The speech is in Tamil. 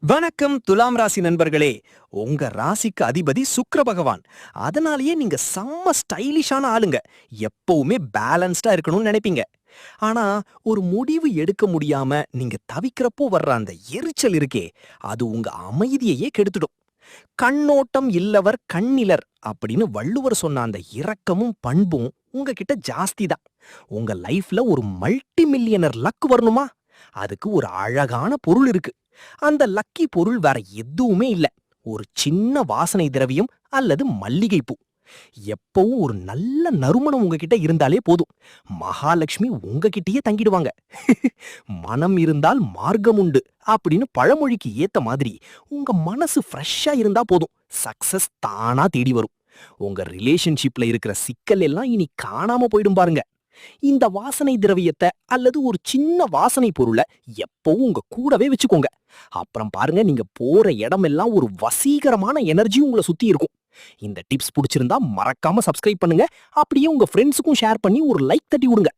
வணக்கம் துலாம் ராசி நண்பர்களே. உங்க ராசிக்கு அதிபதி சுக்கிர பகவான். அதனாலேயே நீங்க செம்ம ஸ்டைலிஷான ஆளுங்க. எப்பவுமே பேலன்ஸ்டா இருக்கணும்னு நினைப்பீங்க. ஆனா ஒரு முடிவு எடுக்க முடியாம நீங்க தவிக்கிறப்போ வர்ற அந்த எரிச்சல் இருக்கே, அது உங்க அமைதியையே கெடுத்துடும். கண்ணோட்டம் இல்லவர் கண்ணிலர் அப்படின்னு வள்ளுவர் சொன்ன அந்த இரக்கமும் பண்பும் உங்ககிட்ட ஜாஸ்தி தான். உங்க லைஃப்ல ஒரு மல்டி மில்லியனர் லக் வரணுமா? அதுக்கு ஒரு அழகான பொருள் இருக்கு. அந்த லக்கி பொருள் வேற எதுவுமே இல்ல. ஒரு சின்ன வாசனை திரவியம் அல்லது மல்லிகை பூ. எப்பவும் ஒரு நல்ல நறுமணம் உங்ககிட்ட இருந்தாலே போதும். மகாலட்சுமி உங்ககிட்டயே தங்கிடுவாங்க. மனம் இருந்தால் மார்க்கம் உண்டு அப்படின்னு பழமொழிக்கு ஏத்த மாதிரி உங்க மனசு ஃப்ரெஷ்ஷா இருந்தா போதும். சக்சஸ் தானா தேடி வரும். உங்க ரிலேஷன்ஷிப்ல இருக்கிற சிக்கல் எல்லாம் இனி காணாம போயிடும் பாருங்க. இந்த வாசனை திரவியத்தை அல்லது ஒரு சின்ன வாசனை பொருளை எப்பவும் உங்க கூடவே வச்சுக்கோங்க. அப்புறம் பாருங்க, நீங்க போற இடமெல்லாம் ஒரு வசீகரமான எனர்ஜி உங்களை சுத்தி இருக்கும். இந்த டிப்ஸ் பிடிச்சிருந்தா மறக்காம சப்ஸ்கிரைப் பண்ணுங்க. அப்படியே உங்க ஃப்ரெண்ட்ஸுக்கும் ஷேர் பண்ணி ஒரு லைக் தட்டி விடுங்க.